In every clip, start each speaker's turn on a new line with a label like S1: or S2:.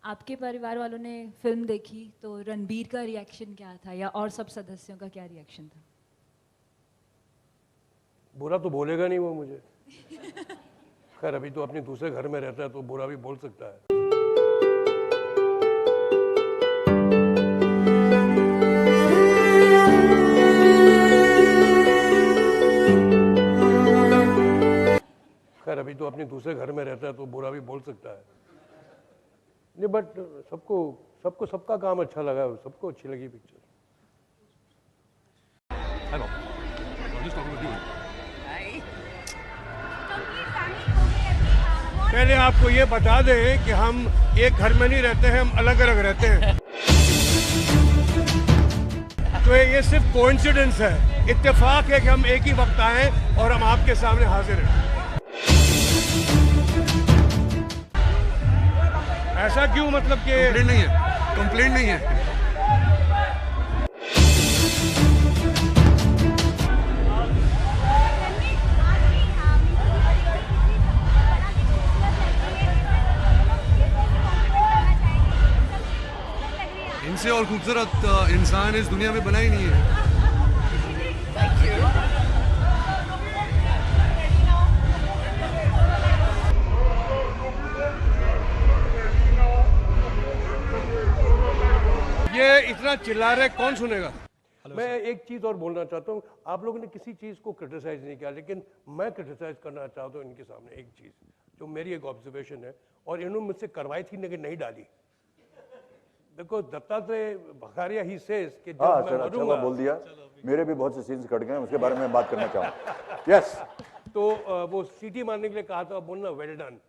S1: आपके परिवार वालों ने फिल्म देखी तो रणबीर का रिएक्शन क्या था या और सब सदस्यों का क्या रिएक्शन था?
S2: बुरा तो बोलेगा नहीं वो मुझे। खैर अभी तो अपने दूसरे घर में रहता है तो बुरा भी बोल सकता है। खैर अभी तो अपने दूसरे घर में रहता है तो बुरा भी बोल सकता है। नहीं बट सबको सबका काम अच्छा लगा, सबको अच्छी लगी picture.
S3: Hello, just talking with you.
S2: पहले आपको ये बता दें कि हम एक घर में नहीं रहते हैं, हम अलग अलग रहते हैं। तो ये सिर्फ कोइंसिडेंस है, इत्तेफाक है कि हम एक ही वक्त आए और हम आपके सामने हाजिर हैं। ऐसा क्यों, मतलब कि
S3: कंप्लेंट नहीं है। इनसे और खूबसूरत इंसान इस दुनिया में बना ही नहीं है।
S2: ये इतना चिल्ला रहे, कौन सुनेगा? मैं एक चीज और बोलना चाहता हूँ, आप लोगों ने किसी चीज को क्रिटिसाइज नहीं किया, लेकिन मैं क्रिटिसाइज करना चाहता हूँ इनके सामने एक चीज जो मेरी एक ऑब्जर्वेशन है और इन्होंने मुझसे करवाई थी लेकिन नहीं डाली। देखो दत्तात्रेय भखारिया ही सेज कि जब मैं
S4: सर अच्छा बोल दिया, मेरे भी बहुत से सीन्स कट गए, उसके बारे में बात करना चाहूँ। यस,
S2: तो वो सीटी मारने के लिए कहा था, बोलना वेल डन,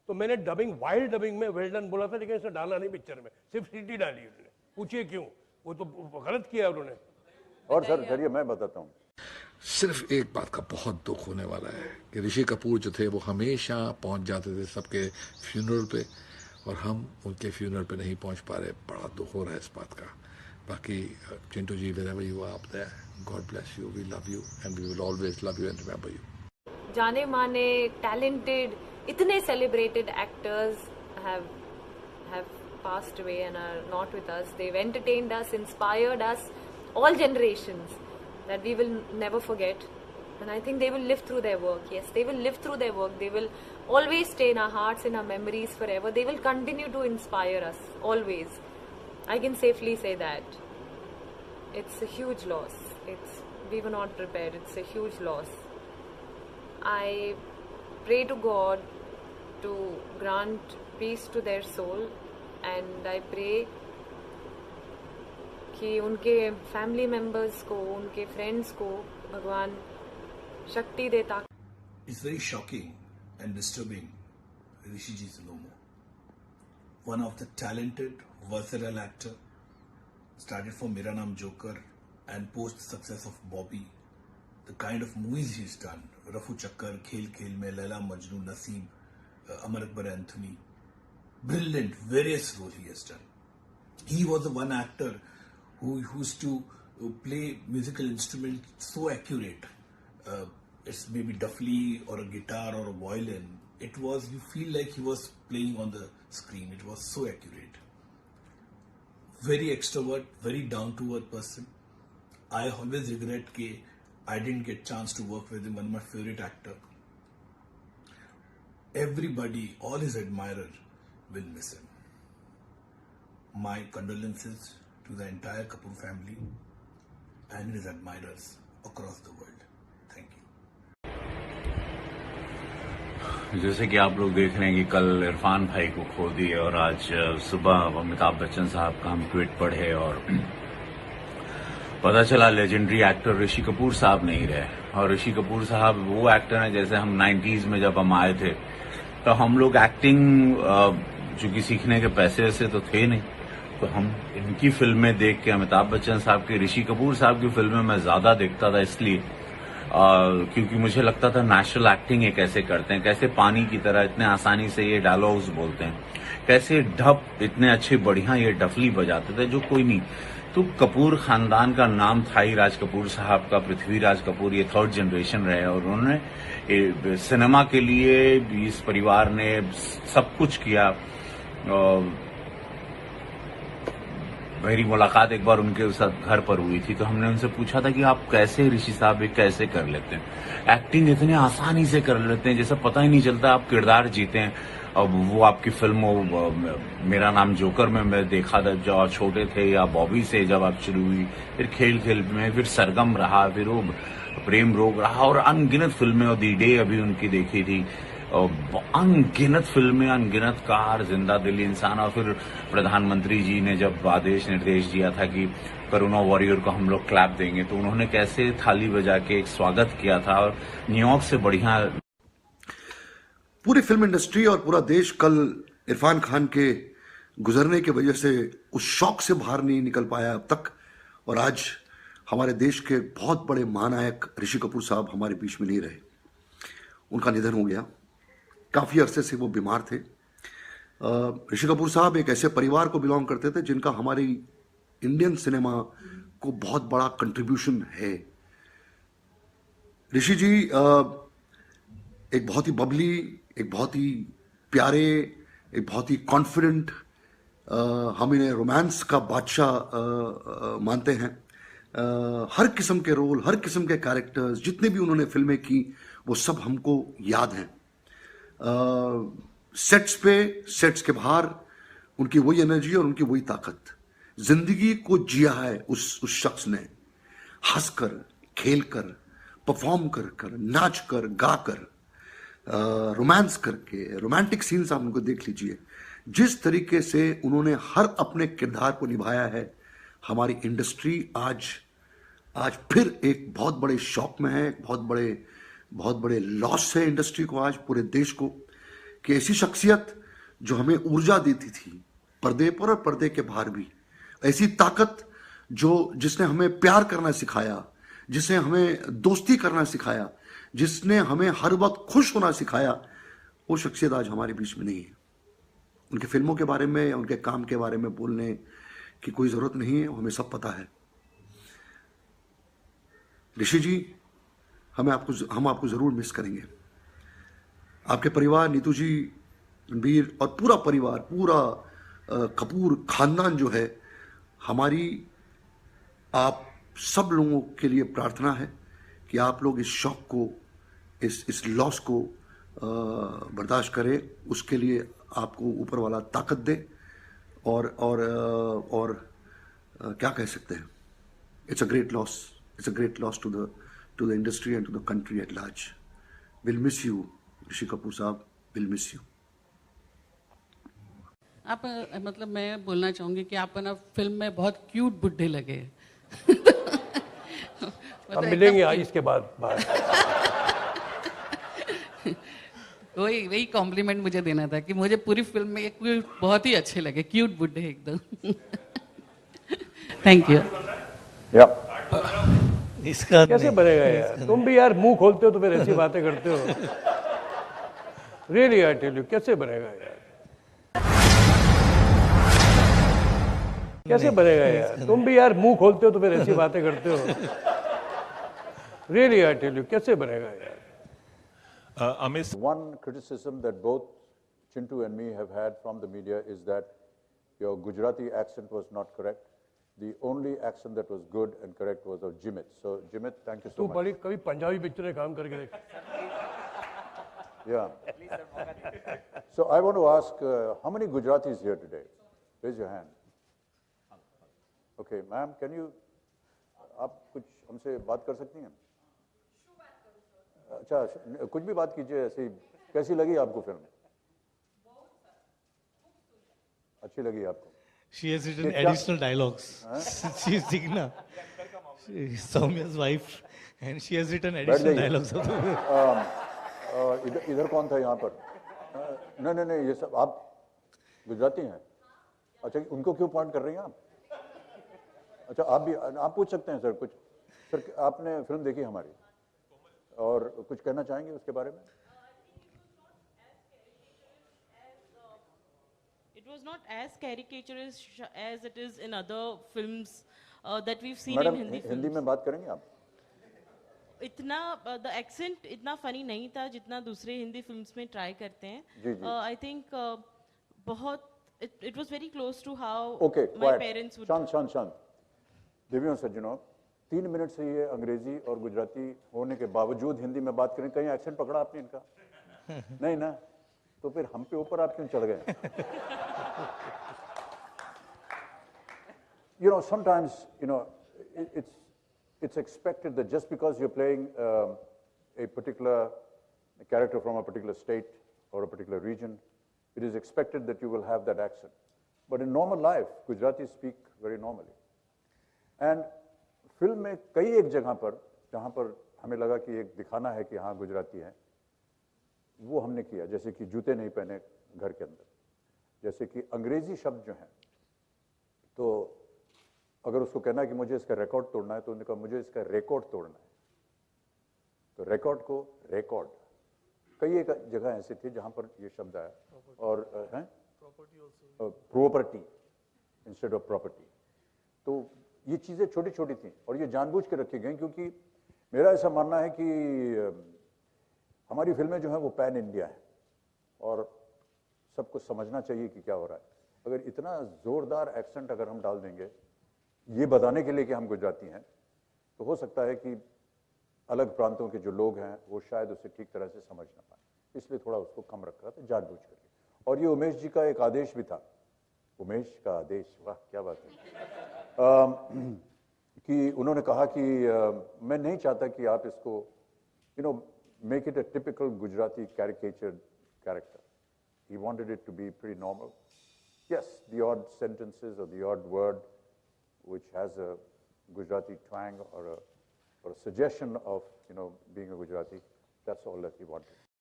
S2: तो मैंने डबिंग वाइल्ड डबिंग में वेल डन बोला था, लेकिन इसे डाला नहीं पिक्चर में, सिर्फ सीटी डाली उन्होंने। पूछिए क्यों, वो तो गलत किया उन्होंने।
S4: और सर चलिए मैं बताता हूँ।
S3: सिर्फ एक बात का बहुत दुख होने वाला है कि ऋषि कपूर जो थे वो हमेशा पहुंच जाते थे सबके फ्यूनरल पे, और हम उनके फ्यूनरल पे नहीं पहुंच पा रहे। बड़ा दुख हो रहा है इस बात का। बाकी चिंटू जी, wherever you are up there, God bless you, we love you and we will always love you and remember you.
S5: जाने माने talented, इतने celebrated actors have passed away and are not with us. They've entertained us, inspired us, all generations, that we will never forget. And I think they will live through their work. Yes, they will live through their work. They will always stay in our hearts, in our memories forever. They will continue to inspire us, always. I can safely say that. It's a huge loss. We were not prepared. It's a huge loss. I pray to God to grant peace to their soul, and I pray कि उनके family members को, उनके friends को भगवान शक्ति देता।
S6: It's very shocking and disturbing. Rishi ji is no more. One of the talented, versatile actor. Started from Mera Naam Joker and post the success of Bobby. The kind of movies he's done. Rafu Chakkar, Khel Khel Mein, Laila Majnu, Naseem, Amar Akbar Anthony. Brilliant, various roles he has done. He was the one actor who used to play musical instruments so accurate. It's maybe duffly or a guitar or a violin. It was, you feel like he was playing on the screen. It was so accurate. Very extrovert, very down-to-earth person. I always regret that I didn't get chance to work with him. One of my favorite actor. Everybody, all his admirers will miss him. My condolences to the entire Kapoor family and his admirers across the world. Thank you.
S7: जैसे कि आप लोग देख रहे हैं कि कल इरफान भाई को खो दिए और आज सुबह अमिताभ बच्चन साहब का हम ट्वीट पढ़े और पता चला लेजेंडरी एक्टर ऋषि कपूर साहब नहीं रहे। और ऋषि कपूर साहब वो एक्टर हैं, जैसे हम 90s में जब हम आए थे तो हम लोग एक्टिंग चूंकि सीखने के पैसे से तो थे नहीं, तो हम इनकी फिल्में देख के, अमिताभ बच्चन साहब की, ऋषि कपूर साहब की फिल्में मैं ज्यादा देखता था, इसलिए क्योंकि मुझे लगता था नेचुरल एक्टिंग ये कैसे करते हैं, कैसे पानी की तरह इतने आसानी से ये डायलॉग्स बोलते हैं, कैसे ढप इतने अच्छे बढ़िया ये डफली बजाते थे जो कोई नहीं। तो कपूर खानदान का नाम था ही, राज कपूर साहब का, पृथ्वीराज कपूर, ये थर्ड जनरेशन रहे और उन्होंने सिनेमा के लिए इस परिवार ने सब कुछ किया। मेरी मुलाकात एक बार उनके साथ घर पर हुई थी, तो हमने उनसे पूछा था कि आप कैसे ऋषि साहब ये कैसे कर लेते हैं, एक्टिंग इतनी आसानी से कर लेते हैं जैसे पता ही नहीं चलता आप किरदार जीते हैं। अब वो आपकी फिल्म मेरा नाम जोकर में मैं देखा था जब आप छोटे थे, या बॉबी से जब आप शुरू हुई, फिर खेल खेल में, फिर सरगम रहा, फिर वो प्रेम रोग रहा, और अनगिनत फिल्में, और दी डे अभी उनकी देखी थी, अनगिनत फिल्में, अनगिनत कार, जिंदा दिल इंसान। और फिर प्रधानमंत्री जी ने जब आदेश निर्देश दिया था कि कोरोना वॉरियर को हम लोग क्लैप देंगे, तो उन्होंने कैसे थाली बजा के एक स्वागत किया था, और न्यूयॉर्क से बढ़िया।
S8: पूरी फिल्म इंडस्ट्री और पूरा देश कल इरफान खान के गुजरने की वजह से उस शौक से बाहर नहीं निकल पाया अब तक, और आज हमारे देश के बहुत बड़े महानायक ऋषि कपूर साहब हमारे बीच में नहीं रहे। उनका निधन हो गया। काफ़ी अरसे से वो बीमार थे। ऋषि कपूर साहब एक ऐसे परिवार को बिलोंग करते थे जिनका हमारी इंडियन सिनेमा को बहुत बड़ा कंट्रीब्यूशन है। ऋषि जी एक बहुत ही बबली, एक बहुत ही प्यारे, एक बहुत ही कॉन्फिडेंट, हम इन्हें रोमांस का बादशाह मानते हैं। हर किस्म के रोल, हर किस्म के कैरेक्टर्स, जितने भी उन्होंने फिल्में की वो सब हमको याद हैं। सेट्स पे, सेट्स के बाहर उनकी वही एनर्जी और उनकी वही ताकत, जिंदगी को जिया है उस शख्स ने, हंसकर, खेलकर, परफॉर्म कर, नाच कर, गा कर, रोमांस करके, रोमांटिक सीन्स आप उनको देख लीजिए। जिस तरीके से उन्होंने हर अपने किरदार को निभाया है, हमारी इंडस्ट्री आज फिर एक बहुत बड़े शौक में है, बहुत बड़े लॉस है इंडस्ट्री को आज, पूरे देश को, कि ऐसी शख्सियत जो हमें ऊर्जा देती थी पर्दे पर और पर्दे के बाहर भी, ऐसी ताकत जिसने हमें प्यार करना सिखाया, जिसने हमें दोस्ती करना सिखाया, जिसने हमें हर वक्त खुश होना सिखाया, वो शख्सियत आज हमारे बीच में नहीं है। उनके फिल्मों के बारे में या उनके काम के बारे में बोलने की कोई ज़रूरत नहीं है, हमें सब पता है। ऋषि जी, हम आपको ज़रूर मिस करेंगे। आपके परिवार, नीतू जी, रणबीर और पूरा परिवार, पूरा कपूर खानदान जो है, हमारी आप सब लोगों के लिए प्रार्थना है कि आप लोग इस शौक को, इस लॉस को बर्दाश्त करें। उसके लिए आपको ऊपर वाला ताकत दे, और क्या कह सकते हैं, it's a great loss to the industry and to the country at large. Will miss you Rishi Kapoor साहब, विल मिस यू।
S9: आप मतलब मैं बोलना चाहूंगी कि आप ना फिल्म में बहुत क्यूट बुड्ढे लगे।
S2: हम मिलेंगे आज इसके बाद।
S9: वही कॉम्प्लीमेंट मुझे देना था कि मुझे पूरी फिल्म में एक बहुत ही अच्छे लगे, क्यूट बुड्ढे एकदम। Thank you.
S2: इसका कैसे बनेगा यार, तुम भी यार मुंह खोलते हो तो फिर ऐसी बातें करते हो। रियली आई टेल यू, कैसे बनेगा यार, कैसे बनेगा यार, तुम भी यार मुंह खोलते हो तो फिर ऐसी बातें करते हो। रियली आई टेल यू, कैसे बनेगा यार।
S4: One criticism that both Chintu and me have had from the media is that your Gujarati accent was not correct. The only accent that was good and correct was of Jimit. So Jimit, thank you so much.
S2: तू बड़ी कभी Punjabi picture में काम करके देख।
S4: Yeah. So I want to ask, how many Gujaratis here today? Raise your hand. Okay, ma'am, can you, आप कुछ हमसे बात कर सकती हैं? अच्छा, कुछ भी बात कीजिए ऐसे ही। कैसी लगी आपको फिल्म? अच्छी लगी आपको?
S10: She has written additional dialogues. She is Digna, she is Soumya's wife, and she has written additional dialogues.
S4: इधर कौन था यहाँ पर? नहीं, ये सब आप गुजराती हैं? अच्छा, उनको क्यों पॉइंट कर रही हैं आप? अच्छा, आप पूछ सकते हैं सर कुछ। सर, आपने फिल्म देखी हमारी और कुछ कहना चाहेंगे उसके बारे में?
S11: It was not as caricaturist as it is in other films that we've seen
S4: madam,
S11: in Hindi films.
S4: Hindi में बात करेंगे आप?
S11: इतना the accent इतना funny नहीं था जितना दूसरे हिंदी फिल्म्स में ट्राई करते हैं।
S4: जी।
S11: I think बहुत it was very close to how
S4: Okay,
S11: my
S4: quiet.
S11: parents would.
S4: शांत देवियों सज्जनों 3 मिनट से ये अंग्रेजी और गुजराती होने के बावजूद हिंदी में बात करें, कहीं एक्सेंट पकड़ा आपने इनका? नहीं ना? तो फिर हम पे ऊपर आप क्यों चढ़ गए? You know, sometimes, you know, it's expected that just because you're playing a particular character from a particular state or a particular region, it is expected that you will have that accent. But in normal life, Gujaratis speak very normally. And film में कई एक जगह पर जहाँ पर हमें लगा कि एक दिखाना है कि हाँ गुजराती हैं, वो हमने किया, जैसे कि जूते नहीं पहने घर के अंदर, जैसे कि अंग्रेजी शब्द जो हैं, तो अगर उसको कहना है कि मुझे इसका रिकॉर्ड तोड़ना है, तो उन्होंने कहा मुझे इसका रिकॉर्ड तोड़ना है, तो रिकॉर्ड को रिकॉर्ड, कई एक जगह ऐसी थी जहाँ पर ये शब्द आया, और हैं प्रॉपर्टी इंस्टेड ऑफ प्रॉपर्टी। तो ये चीज़ें छोटी छोटी थी और ये जानबूझ के रखी गई, क्योंकि मेरा ऐसा मानना है कि हमारी फिल्में जो हैं वो पैन इंडिया है और सबको समझना चाहिए कि क्या हो रहा है। अगर इतना ज़ोरदार एक्सेंट अगर हम डाल देंगे ये बताने के लिए कि हम गुजराती हैं, तो हो सकता है कि अलग प्रांतों के जो लोग हैं वो शायद उसे ठीक तरह से समझ ना पाए, इसलिए थोड़ा उसको कम रखा था जानबूझ करके। और ये उमेश जी का एक आदेश भी था, उमेश का आदेश, वाह क्या बात है, कि उन्होंने कहा कि मैं नहीं चाहता कि आप इसको make it a typical Gujarati caricatured character. He wanted it to be pretty normal. Yes, the odd sentences or the odd word which has a Gujarati twang or a suggestion of being a Gujarati, that's all that he wanted.